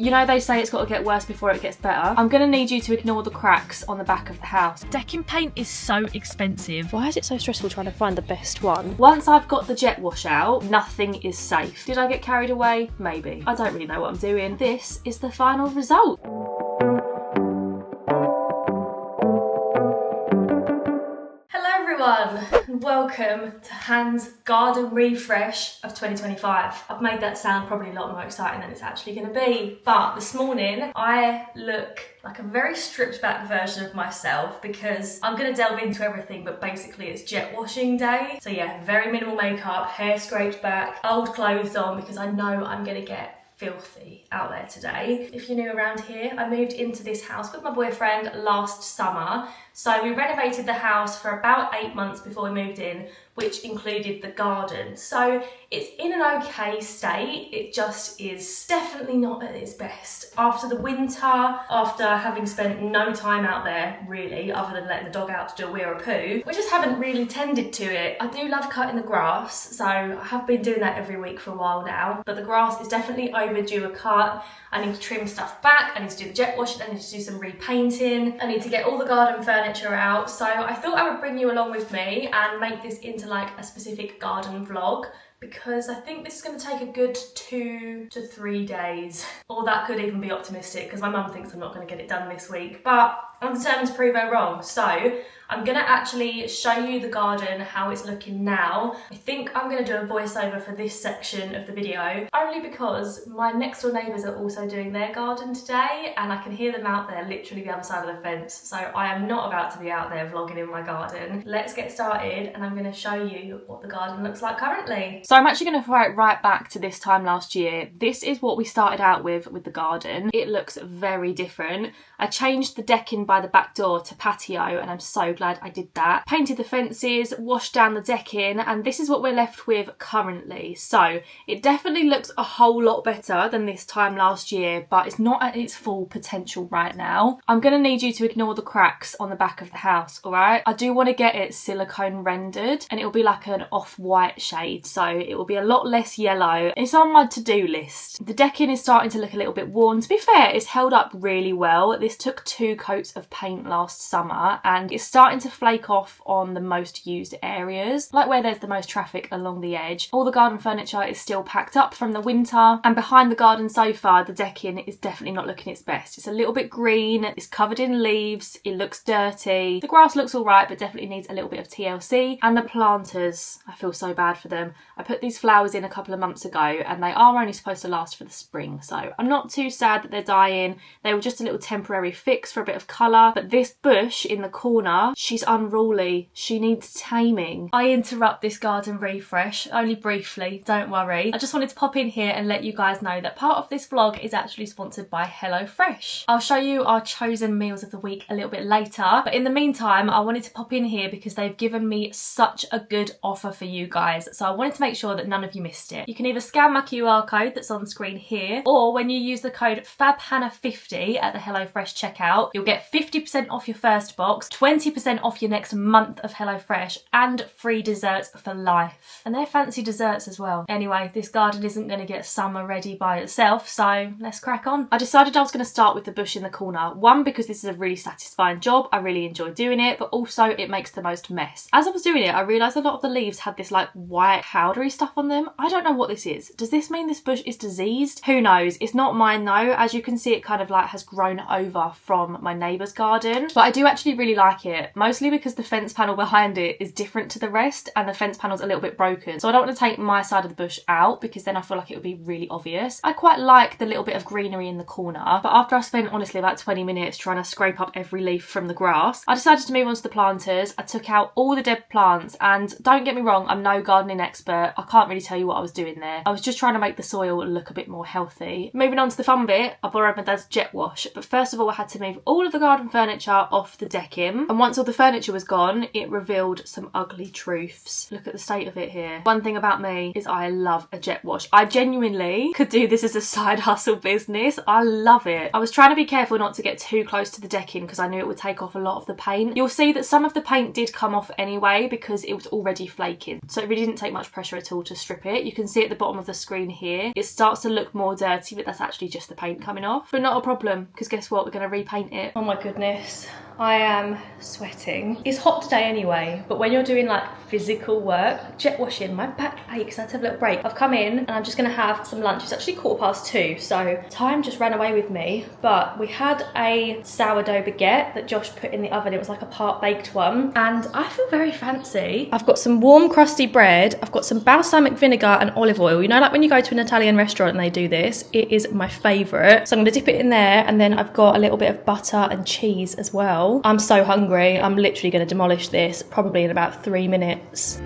You know they say it's got to get worse before it gets better. I'm going to need you to ignore the cracks on the back of the house. Decking paint is so expensive. Why is it so stressful trying to find the best one? Once I've got the jet wash out, nothing is safe. Did I get carried away? Maybe. I don't really know what I'm doing. This is the final result. And welcome to Han's garden refresh of 2025. I've made that sound probably a lot more exciting than it's actually going to be, but this morning I look like a very stripped back version of myself because I'm going to delve into everything, but basically it's jet washing day. So yeah, very minimal makeup, hair scraped back, old clothes on because I know I'm going to get filthy out there today. If you're new around here, I moved into this house with my boyfriend last summer. So we renovated the house for about 8 months before we moved in, which included the garden. So it's in an okay state. It just is definitely not at its best. After the winter, after having spent no time out there really, other than letting the dog out to do a wee or a poo, we just haven't really tended to it. I do love cutting the grass, so I have been doing that every week for a while now, but the grass is definitely overdue a cut. I need to trim stuff back, I need to do the jet washing, I need to do some repainting, I need to get all the garden furniture out. So I thought I would bring you along with me and make this into like a specific garden vlog, because I think this is going to take a good 2 to 3 days. Or that could even be optimistic because my mum thinks I'm not going to get it done this week, but I'm determined to prove her wrong. So I'm going to actually show you the garden, how it's looking now. I think I'm going to do a voiceover for this section of the video, only because my next door neighbours are also doing their garden today and I can hear them out there literally the other side of the fence. So I am not about to be out there vlogging in my garden. Let's get started and I'm going to show you what the garden looks like currently. So I'm actually going to throw it right back to this time last year. This is what we started out with the garden. It looks very different. I changed the decking by the back door to patio and I'm so glad I did that. Painted the fences, washed down the decking, and this is what we're left with currently. So it definitely looks a whole lot better than this time last year, but it's not at its full potential right now. I'm going to need you to ignore the cracks on the back of the house, alright? I do want to get it silicone rendered and it'll be like an off-white shade, so it will be a lot less yellow. It's on my to-do list. The decking is starting to look a little bit worn. To be fair, it's held up really well. This took 2 coats of paint last summer and it's starting to flake off on the most used areas, like where there's the most traffic along the edge. All the garden furniture is still packed up from the winter, and behind the garden sofa, the decking is definitely not looking its best. It's a little bit green, it's covered in leaves, it looks dirty. The grass looks alright, but definitely needs a little bit of TLC. And the planters, I feel so bad for them. I put these flowers in a couple of months ago and they are only supposed to last for the spring, so I'm not too sad that they're dying. They were just a little temporary fix for a bit of colour, but this bush in the corner, she's unruly. She needs taming. I interrupt this garden refresh, only briefly, don't worry. I just wanted to pop in here and let you guys know that part of this vlog is actually sponsored by HelloFresh. I'll show you our chosen meals of the week a little bit later, but in the meantime, I wanted to pop in here because they've given me such a good offer for you guys, so I wanted to make sure that none of you missed it. You can either scan my QR code that's on screen here, or when you use the code FABHANNAH50 at the HelloFresh checkout, you'll get 50% off your first box, 20% off your next month of HelloFresh, and free desserts for life. And they're fancy desserts as well. Anyway, this garden isn't going to get summer ready by itself, so let's crack on. I decided I was going to start with the bush in the corner. One, because this is a really satisfying job. I really enjoy doing it, but also it makes the most mess. As I was doing it, I realised a lot of the leaves had this like white powdery stuff on them. I don't know what this is. Does this mean this bush is diseased? Who knows? It's not mine though. As you can see, it kind of like has grown over from my neighbour's garden, but I do actually really like it, mostly because the fence panel behind it is different to the rest and the fence panel's a little bit broken, so I don't want to take my side of the bush out because then I feel like it would be really obvious. I quite like the little bit of greenery in the corner, but after I spent honestly about 20 minutes trying to scrape up every leaf from the grass, I decided to move on to the planters. I took out all the dead plants, and don't get me wrong, I'm no gardening expert. I can't really tell you what I was doing there. I was just trying to make the soil look a bit more healthy. Moving on to the fun bit, I borrowed my dad's jet wash, but first of all I had to move all of the garden furniture off the decking, and once all the furniture was gone, it revealed some ugly truths. Look at the state of it here. One thing about me is I love a jet wash. I genuinely could do this as a side hustle business. I love it. I was trying to be careful not to get too close to the decking because I knew it would take off a lot of the paint. You'll see that some of the paint did come off anyway because it was already flaking. So it really didn't take much pressure at all to strip it. You can see at the bottom of the screen here, it starts to look more dirty, but that's actually just the paint coming off. But not a problem, because guess what? We're going to repaint it. Oh my goodness. I am sweating. It's hot today anyway, but when you're doing like physical work, jet washing, my back aches. I had to have a little break. I've come in and I'm just gonna have some lunch. It's actually 2:15, so time just ran away with me. But we had a sourdough baguette that Josh put in the oven. It was like a part baked one, and I feel very fancy. I've got some warm crusty bread. I've got some balsamic vinegar and olive oil. You know, like when you go to an Italian restaurant and they do this, it is my favorite. So I'm gonna dip it in there, and then I've got a little bit of butter and cheese as well. I'm so hungry. I'm literally going to demolish this probably in about 3 minutes.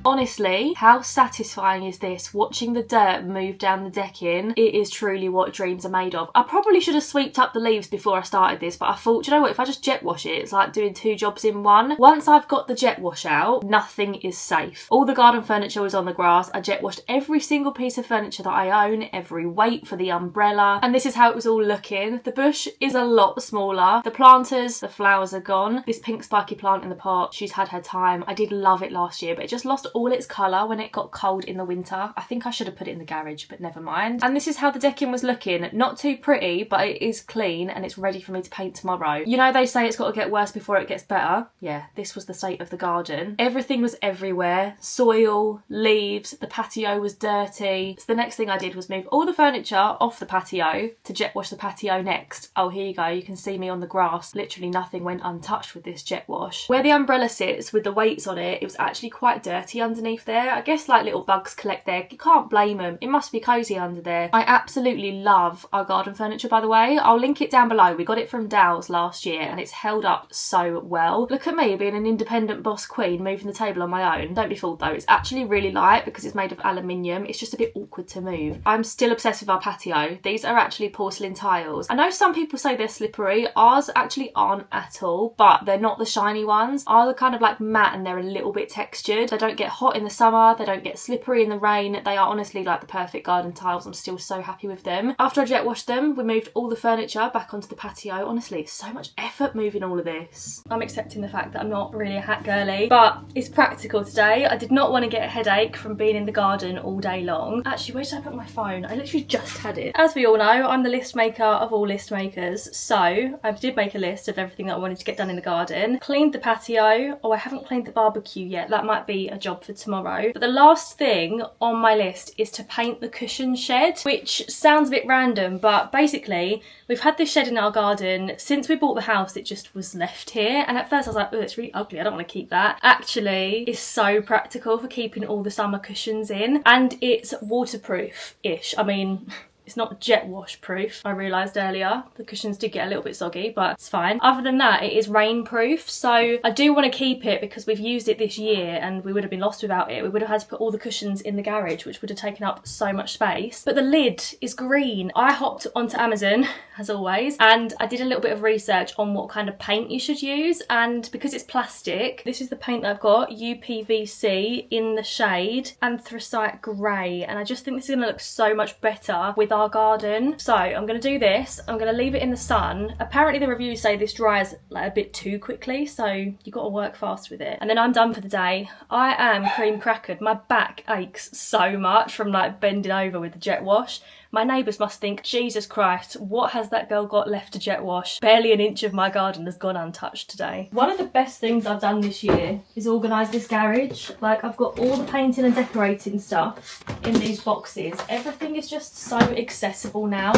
Honestly, how satisfying is this, watching the dirt move down the decking? It is truly what dreams are made of. I probably should have sweeped up the leaves before I started this, but I thought, you know what, if I just jet wash it, it's like doing 2 jobs in one. Once I've got the jet wash out, nothing is safe. All the garden furniture was on the grass. I jet washed every single piece of furniture that I own, every weight for the umbrella, and this is how it was all looking. The bush is a lot smaller. The planters, the flowers are gone. This pink spiky plant in the pot, she's had her time. I did love it last year, but it just lost all its colour when it got cold in the winter. I think I should have put it in the garage, but never mind. And this is how the decking was looking. Not too pretty, but it is clean and it's ready for me to paint tomorrow. You know, they say it's got to get worse before it gets better. Yeah, this was the state of the garden. Everything was everywhere. Soil, leaves, the patio was dirty. So the next thing I did was move all the furniture off the patio to jet wash the patio next. Oh, here you go. You can see me on the grass. Literally nothing went untouched with this jet wash. Where the umbrella sits with the weights on it, it was actually quite dirty underneath there. I guess like little bugs collect there. You can't blame them. It must be cosy under there. I absolutely love our garden furniture, by the way. I'll link it down below. We got it from Dow's last year and it's held up so well. Look at me being an independent boss queen moving the table on my own. Don't be fooled though. It's actually really light because it's made of aluminium. It's just a bit awkward to move. I'm still obsessed with our patio. These are actually porcelain tiles. I know some people say they're slippery. Ours actually aren't at all, but they're not the shiny ones. Ours are kind of like matte and they're a little bit textured. They don't get hot in the summer, they don't get slippery in the rain. They are honestly like the perfect garden tiles. I'm still so happy with them. After I jet washed them, we moved all the furniture back onto the patio. Honestly, so much effort moving all of this. I'm accepting the fact that I'm not really a hat girly, but it's practical today. I did not want to get a headache from being in the garden all day long. Actually, where did I put my phone? I literally just had it. As we all know, I'm the list maker of all list makers, so I did make a list of everything that I wanted to get done in the garden. Cleaned the patio. Oh, I haven't cleaned the barbecue yet. That might be a job for tomorrow. But the last thing on my list is to paint the cushion shed, which sounds a bit random, but basically we've had this shed in our garden since we bought the house. It just was left here, and at first I was like, oh, it's really ugly, I don't want to keep that. Actually, it's so practical for keeping all the summer cushions in, and it's waterproof-ish. I mean, it's not jet wash proof. I realised earlier the cushions did get a little bit soggy, but it's fine. Other than that, it is rain proof, so I do want to keep it because we've used it this year and we would have been lost without it. We would have had to put all the cushions in the garage, which would have taken up so much space. But the lid is green. I hopped onto Amazon, as always, and I did a little bit of research on what kind of paint you should use, and because it's plastic, this is the paint that I've got, UPVC in the shade Anthracite Grey, and I just think this is going to look so much better with our garden. So I'm going to do this. I'm going to leave it in the sun. Apparently the reviews say this dries like a bit too quickly, so you got to work fast with it. And then I'm done for the day. I am cream crackered. My back aches so much from like bending over with the jet wash. My neighbours must think, Jesus Christ, what has that girl got left to jet wash? Barely an inch of my garden has gone untouched today. One of the best things I've done this year is organise this garage. Like, I've got all the painting and decorating stuff in these boxes. Everything is just so accessible now.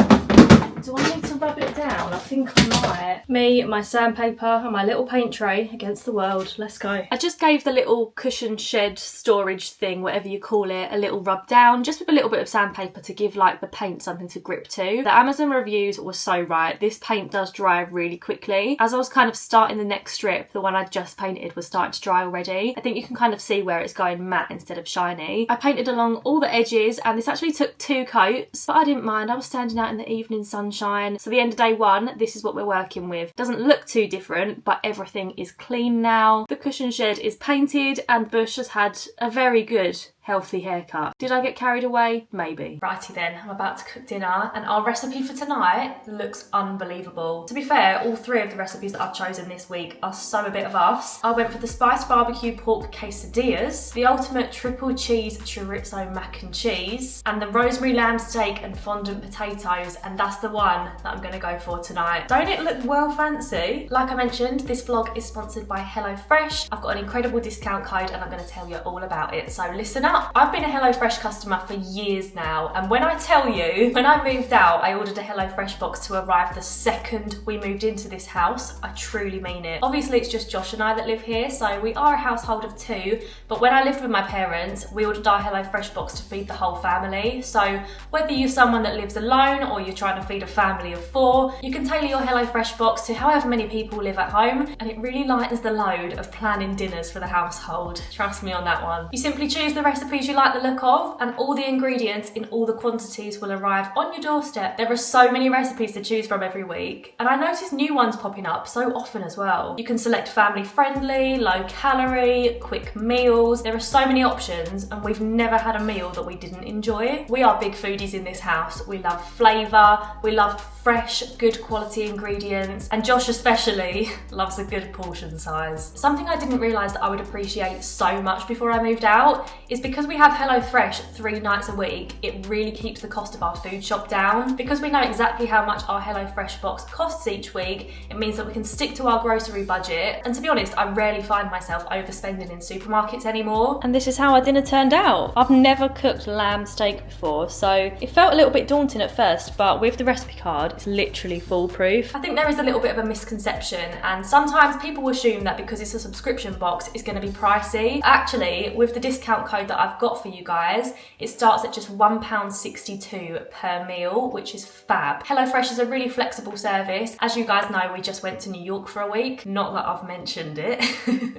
Do I need to rub it down? I think I might. Me, my sandpaper and my little paint tray against the world. Let's go. I just gave the little cushion shed storage thing, whatever you call it, a little rub down, just with a little bit of sandpaper to give like the paint something to grip to. The Amazon reviews were so right. This paint does dry really quickly. As I was kind of starting the next strip, the one I just painted was starting to dry already. I think you can kind of see where it's going matte instead of shiny. I painted along all the edges, and this actually took 2 coats, but I didn't mind. I was standing out in the evening sunshine. So the end of day 1, this is what we're working with. Doesn't look too different, but everything is clean now. The cushion shed is painted, and Bush has had a very good healthy haircut. Did I get carried away? Maybe. Righty then, I'm about to cook dinner, and our recipe for tonight looks unbelievable. To be fair, all 3 of the recipes that I've chosen this week are so a bit of us. I went for the spiced barbecue pork quesadillas, the ultimate triple cheese chorizo mac and cheese, and the rosemary lamb steak and fondant potatoes, and that's the one that I'm gonna go for tonight. Don't it look well fancy? Like I mentioned, this vlog is sponsored by HelloFresh. I've got an incredible discount code, and I'm gonna tell you all about it, so listen up. I've been a HelloFresh customer for years now, and when I tell you, when I moved out, I ordered a HelloFresh box to arrive the second we moved into this house. I truly mean it. Obviously, it's just Josh and I that live here, so we are a household of 2, but when I lived with my parents, we ordered our HelloFresh box to feed the whole family. So whether you're someone that lives alone or you're trying to feed a family of 4, you can tailor your HelloFresh box to however many people live at home, and it really lightens the load of planning dinners for the household. Trust me on that one. You simply choose the recipes you like the look of, and all the ingredients in all the quantities will arrive on your doorstep. There are so many recipes to choose from every week, and I notice new ones popping up so often as well. You can select family friendly, low calorie, quick meals. There are so many options, and we've never had a meal that we didn't enjoy. We are big foodies in this house. We love flavour, we love fresh, good quality ingredients, and Josh especially loves a good portion size. Something I didn't realise that I would appreciate so much before I moved out is because we have HelloFresh 3 nights a week, it really keeps the cost of our food shop down. Because we know exactly how much our HelloFresh box costs each week, it means that we can stick to our grocery budget, and to be honest, I rarely find myself overspending in supermarkets anymore. And this is how our dinner turned out. I've never cooked lamb steak before, so it felt a little bit daunting at first, but with the recipe card, it's literally foolproof. I think there is a little bit of a misconception, and sometimes people assume that because it's a subscription box, it's going to be pricey. Actually, with the discount code that I've got for you guys, it starts at just £1.62 per meal, which is fab. HelloFresh is a really flexible service. As you guys know, we just went to New York for a week. Not that I've mentioned it,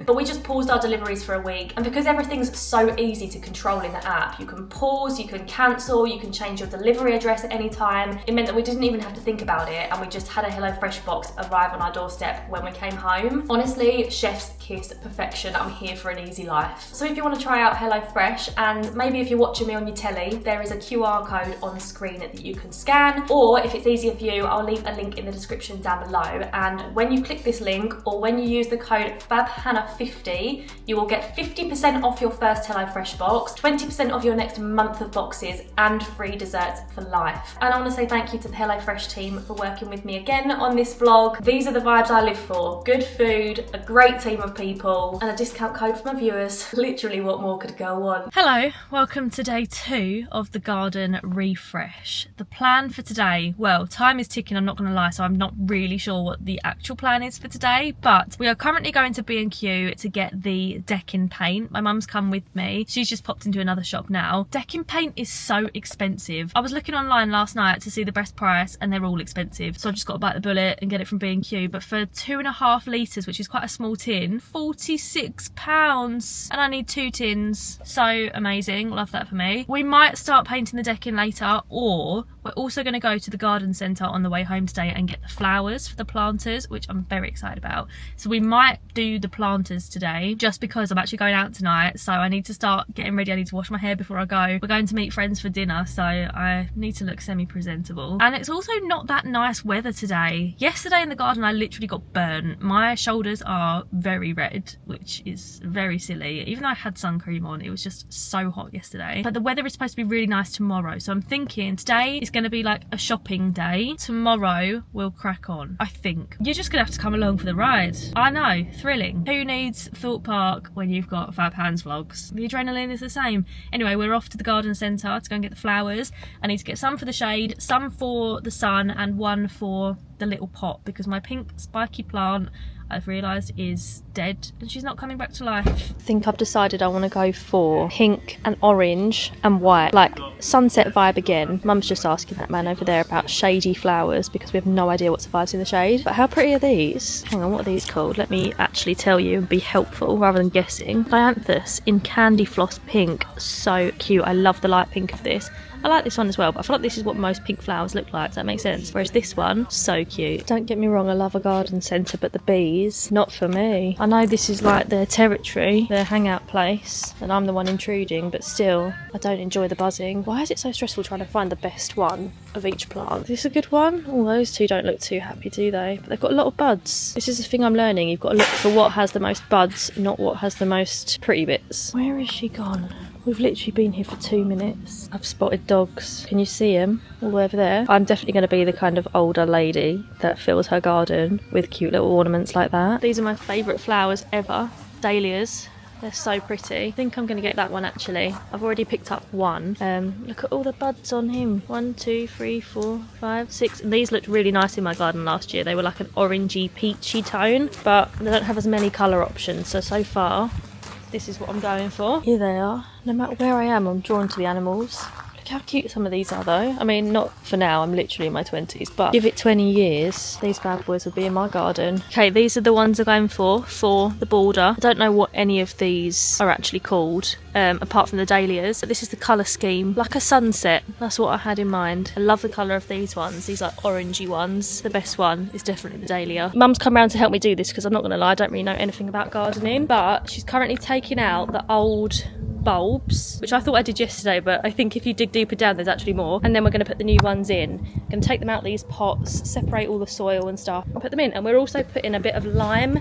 but we just paused our deliveries for a week, and because everything's so easy to control in the app, you can pause, you can cancel, you can change your delivery address at any time. It meant that we didn't even have to think about it, and we just had a HelloFresh box arrive on our doorstep when we came home. Honestly, chef's kiss perfection. I'm here for an easy life. So if you want to try out HelloFresh, and maybe if you're watching me on your telly, there is a QR code on screen that you can scan, or if it's easier for you, I'll leave a link in the description down below, and when you click this link, or when you use the code FABHANNAH50, you will get 50% off your first HelloFresh box, 20% off your next month of boxes, and free desserts for life. And I want to say thank you to the HelloFresh team for working with me again on this vlog. These are the vibes I live for. Good food, a great team of people, and a discount code for my viewers. Literally, what more could go on? Hello, welcome to day 2 of the garden refresh. The plan for today, well, time is ticking, I'm not going to lie, so I'm not really sure what the actual plan is for today, but we are currently going to B&Q to get the decking paint. My mum's come with me. She's just popped into another shop now. Decking paint is so expensive. I was looking online last night to see the best price, and they're all expensive, so I've just got to bite the bullet and get it from B&Q. But for 2.5 litres, which is quite a small tin, £46, and I need 2 tins. So amazing, love that for me. We might start painting the decking later, or we're also going to go to the garden centre on the way home today and get the flowers for the planters, which I'm very excited about. So we might do the planters today, just because I'm actually going out tonight, so I need to start getting ready. I need to wash my hair before I go. We're going to meet friends for dinner, so I need to look semi-presentable. And it's also not that nice weather today. Yesterday in the garden, I literally got burnt. My shoulders are very red, which is very silly. Even though I had sun cream on, it was just so hot yesterday. But the weather is supposed to be really nice tomorrow, so I'm thinking today is going to be like a shopping day. Tomorrow we'll crack on, I think. You're just gonna have to come along for the ride. I know, thrilling. Who needs Thorpe Park when you've got Fab Hands vlogs? The adrenaline is the same. Anyway, we're off to the garden centre to go and get the flowers. I need to get some for the shade, some for the sun, and one for the little pot because my pink spiky plant, I've realised, is dead and she's not coming back to life. I think I've decided I want to go for pink and orange and white, like sunset vibe again. Mum's just asking that man over there about shady flowers because we have no idea what survives in the shade. But how pretty are these? Hang on, what are these called? Let me actually tell you and be helpful rather than guessing. Dianthus in candy floss pink. So cute. I love the light pink of this. I like this one as well, but I feel like this is what most pink flowers look like. Does that make sense? Whereas this one, so cute. Don't get me wrong, I love a garden centre, but the bees, not for me. I know this is like their territory, their hangout place, and I'm the one intruding, but still, I don't enjoy the buzzing. Why is it so stressful trying to find the best one of each plant? Is this a good one? Oh, those two don't look too happy, do they? But they've got a lot of buds. This is the thing I'm learning. You've got to look for what has the most buds, not what has the most pretty bits. Where is she gone? We've literally been here for 2 minutes. I've spotted dogs. Can you see them? All the way over there. I'm definitely going to be the kind of older lady that fills her garden with cute little ornaments like that. These are my favourite flowers ever. Dahlias. They're so pretty. I think I'm going to get that one actually. I've already picked up one. Look at all the buds on him. 1, 2, 3, 4, 5, 6. And these looked really nice in my garden last year. They were like an orangey, peachy tone, but they don't have as many colour options. So far, this is what I'm going for. Here they are. No matter where I am, I'm drawn to the animals. Look how cute some of these are though. I mean, not for now, I'm literally in my 20s, but give it 20 years, these bad boys will be in my garden. Okay, these are the ones I'm going for the border. I don't know what any of these are actually called, apart from the dahlias. But this is the colour scheme, like a sunset. That's what I had in mind. I love the colour of these ones, these like orangey ones. The best one is definitely the dahlia. Mum's come round to help me do this because I'm not going to lie, I don't really know anything about gardening, but she's currently taking out the old bulbs, which I thought I did yesterday, but I think if you dig deeper down there's actually more. And then we're going to put the new ones in. Going to take them out of these pots, separate all the soil and stuff and put them in. And we're also putting a bit of lime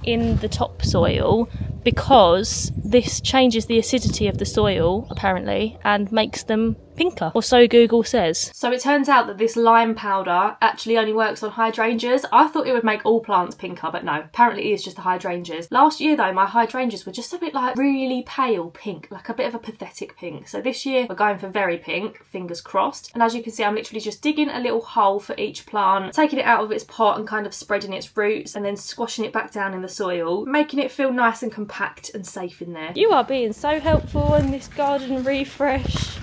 in the topsoil because this changes the acidity of the soil apparently and makes them pinker, or so Google says. So it turns out that this lime powder actually only works on hydrangeas. I thought it would make all plants pinker, but no, apparently it is just the hydrangeas. Last year though, my hydrangeas were just a bit like really pale pink, like a bit of a pathetic pink. So this year we're going for very pink, fingers crossed. And as you can see, I'm literally just digging a little hole for each plant, taking it out of its pot and kind of spreading its roots and then squashing it back down in the soil, making it feel nice and compact and safe in there. You are being so helpful in this garden refresh.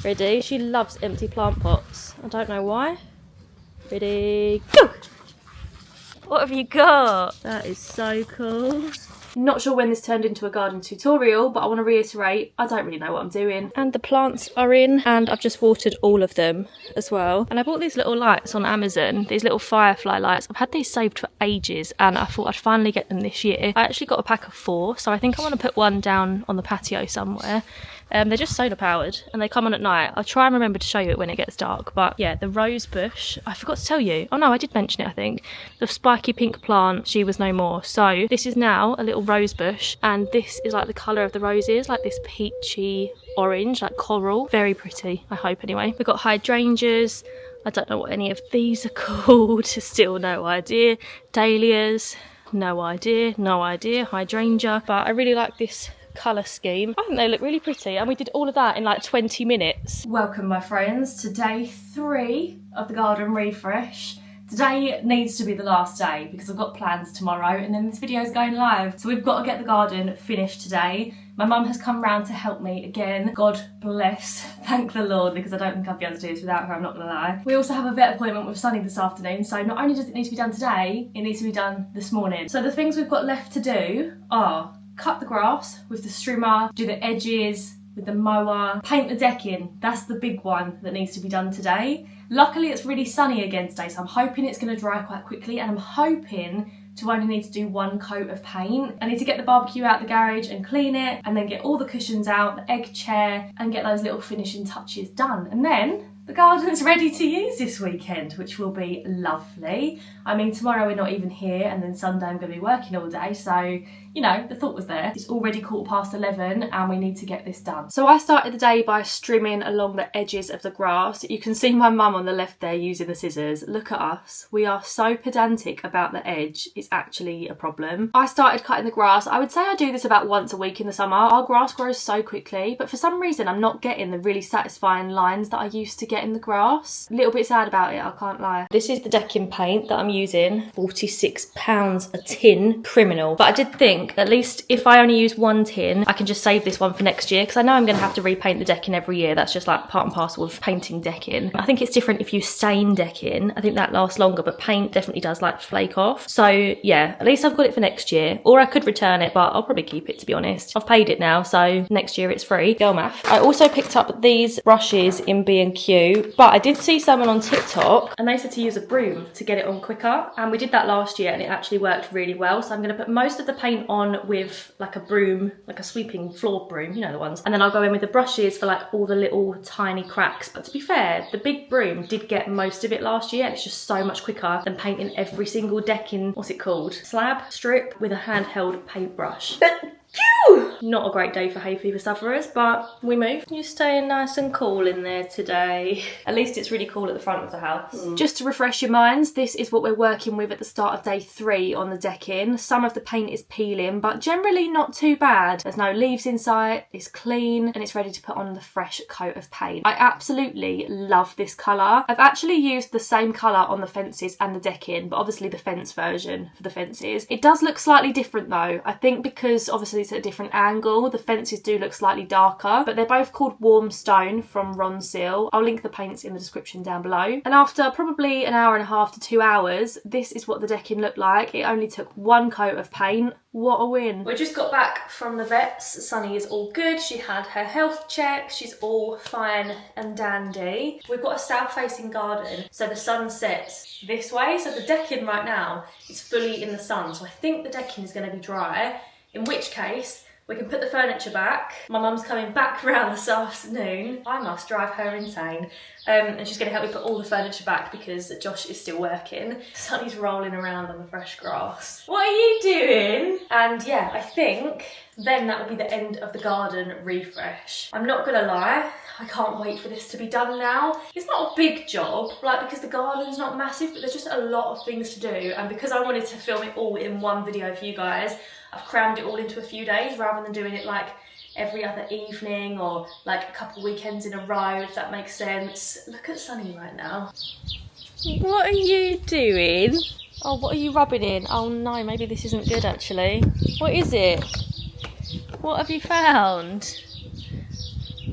Ready? She loves empty plant pots. I don't know why. Ready? Go! What have you got? That is so cool. Not sure when this turned into a garden tutorial, but I want to reiterate, I don't really know what I'm doing. And the plants are in, and I've just watered all of them as well. And I bought these little lights on Amazon, these little firefly lights. I've had these saved for ages, and I thought I'd finally get them this year. I actually got a pack of 4, so I think I want to put one down on the patio somewhere. They're just solar powered and they come on at night. I'll try and remember to show you it when it gets dark. But yeah, the rose bush, I forgot to tell you. Oh no, I did mention it, I think. The spiky pink plant, she was no more. So this is now a little rose bush, and this is like the colour of the roses, like this peachy orange, like coral. Very pretty, I hope anyway. We've got hydrangeas. I don't know what any of these are called. Still no idea. Dahlias, no idea. Hydrangea. But I really like this colour scheme. I think they look really pretty, and we did all of that in like 20 minutes. Welcome my friends to day 3 of the garden refresh. Today needs to be the last day because I've got plans tomorrow and then this video is going live. So we've got to get the garden finished today. My mum has come round to help me again. God bless, thank the Lord, because I don't think I'd be able to do this without her, I'm not gonna lie. We also have a vet appointment with Sunny this afternoon, so not only does it need to be done today, it needs to be done this morning. So the things we've got left to do are cut the grass with the strimmer, do the edges with the mower, paint the decking. That's the big one that needs to be done today. Luckily it's really sunny again today, so I'm hoping it's going to dry quite quickly, and I'm hoping to only need to do 1 coat of paint. I need to get the barbecue out the garage and clean it, and then get all the cushions out, the egg chair, and get those little finishing touches done. And then the garden's ready to use this weekend, which will be lovely. I mean, tomorrow we're not even here, and then Sunday I'm going to be working all day, so you know, the thought was there. It's already 11:15 and we need to get this done. So I started the day by strimming along the edges of the grass. You can see my mum on the left there using the scissors. Look at us. We are so pedantic about the edge. It's actually a problem. I started cutting the grass. I would say I do this about once a week in the summer. Our grass grows so quickly, but for some reason I'm not getting the really satisfying lines that I used to get in the grass. A little bit sad about it, I can't lie. This is the decking paint that I'm using. £46 a tin, criminal. But I did think, at least if I only use one tin, I can just save this one for next year, because I know I'm going to have to repaint the decking every year. That's just like part and parcel of painting decking. I think it's different if you stain decking. I think that lasts longer, but paint definitely does like flake off. So yeah, at least I've got it for next year. Or I could return it, but I'll probably keep it, to be honest. I've paid it now, so next year it's free. Girl math. I also picked up these brushes in B&Q, but I did see someone on TikTok and they said to use a broom to get it on quicker. And we did that last year and it actually worked really well. So I'm going to put most of the paint on with like a broom, like a sweeping floor broom, you know the ones. And then I'll go in with the brushes for like all the little tiny cracks. But to be fair, the big broom did get most of it last year and it's just so much quicker than painting every single decking, what's it called? Slab strip with a handheld paintbrush. Phew! Not a great day for hay fever sufferers, but we move. You're staying nice and cool in there today. At least it's really cool at the front of the house. Just to refresh your minds, this is what we're working with at the start of day 3 on the decking. Some of the paint is peeling, but generally not too bad. There's no leaves in sight, it's clean, and it's ready to put on the fresh coat of paint. I absolutely love this colour. I've actually used the same colour on the fences and the decking, but obviously the fence version for the fences. It does look slightly different though. I think because obviously it's at a different angle, the fences do look slightly darker, but they're both called Warm Stone from Ronseal. I'll link the paints in the description down below. And after probably an hour and a half to 2 hours, this is what the decking looked like. It only took one coat of paint. What a win. We just got back from the vets. Sunny is all good. She had her health check. She's all fine and dandy. We've got a south-facing garden, so the sun sets this way. So the decking right now is fully in the sun. So I think the decking is going to be dry, in which case we can put the furniture back. My mum's coming back round this afternoon. I must drive her insane. And she's going to help me put all the furniture back because Josh is still working. Sunny's rolling around on the fresh grass. What are you doing? And yeah, I think then that will be the end of the garden refresh. I'm not going to lie, I can't wait for this to be done now. It's not a big job, like, because the garden's not massive, but there's just a lot of things to do. And because I wanted to film it all in one video for you guys, I've crammed it all into a few days rather than doing it like every other evening or like a couple weekends in a row, if that makes sense. Look at Sunny right now. What are you doing? Oh, what are you rubbing in? Oh no, maybe this isn't good actually. What is it? What have you found?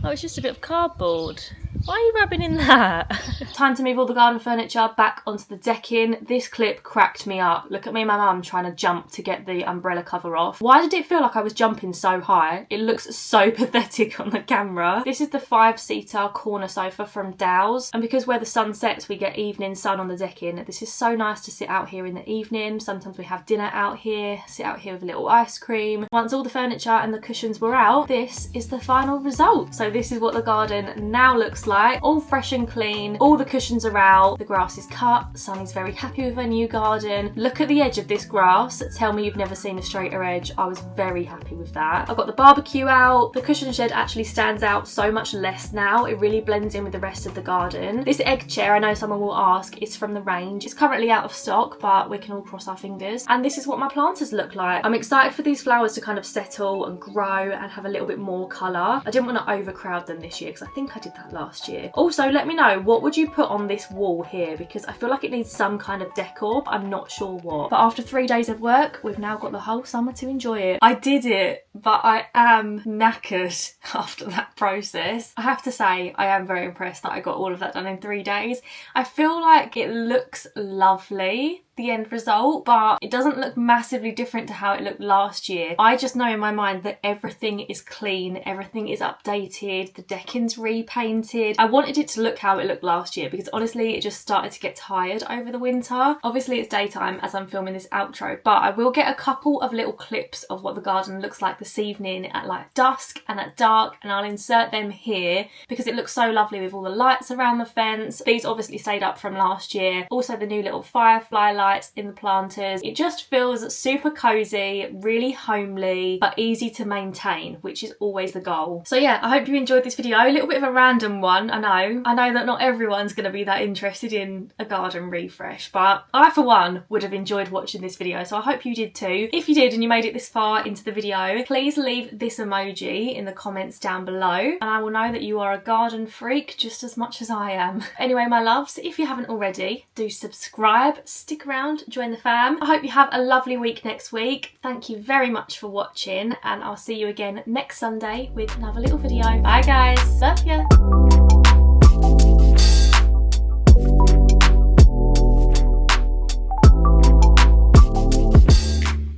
Oh, it's just a bit of cardboard. Why are you rubbing in that? Time to move all the garden furniture back onto the decking. This clip cracked me up. Look at me and my mum trying to jump to get the umbrella cover off. Why did it feel like I was jumping so high? It looks so pathetic on the camera. This is the 5-seater corner sofa from Dow's. And because where the sun sets, we get evening sun on the decking. This is so nice to sit out here in the evening. Sometimes we have dinner out here, sit out here with a little ice cream. Once all the furniture and the cushions were out, this is the final result. So this is what the garden now looks like. All fresh and clean, all the cushions are out, the grass is cut. Sunny's very happy with her new garden. Look at the edge of this grass. Tell me you've never seen a straighter edge. I was very happy with that. I've got the barbecue out. The cushion shed actually stands out so much less now. It really blends in with the rest of the garden. This egg chair, I know someone will ask, is from the range. It's currently out of stock, but we can all cross our fingers. And this is what my planters look like. I'm excited for these flowers to kind of settle and grow and have a little bit more colour. I didn't want to overcrowd them this year because I think I did that last year. Also, let me know, what would you put on this wall here? Because I feel like it needs some kind of decor, but I'm not sure what. But after 3 days of work, we've now got the whole summer to enjoy it. I did it, but I am knackered after that process. I have to say, I am very impressed that I got all of that done in 3 days. I feel like it looks lovely, the end result, but it doesn't look massively different to how it looked last year. I just know in my mind that everything is clean, everything is updated, the decking's repainted. I wanted it to look how it looked last year because honestly it just started to get tired over the winter. Obviously it's daytime as I'm filming this outro, but I will get a couple of little clips of what the garden looks like this evening at like dusk and at dark, and I'll insert them here because it looks so lovely with all the lights around the fence. These obviously stayed up from last year. Also the new little firefly light lights in the planters. It just feels super cozy, really homely, but easy to maintain, which is always the goal. So yeah, I hope you enjoyed this video. A little bit of a random one, I know that not everyone's going to be that interested in a garden refresh, but I for one would have enjoyed watching this video, so I hope you did too. If you did and you made it this far into the video, please leave this emoji in the comments down below and I will know that you are a garden freak just as much as I am. Anyway, my loves, if you haven't already, do subscribe, stick around, join the fam. I hope you have a lovely week next week. Thank you very much for watching and I'll see you again next Sunday with another little video. Bye guys, love ya.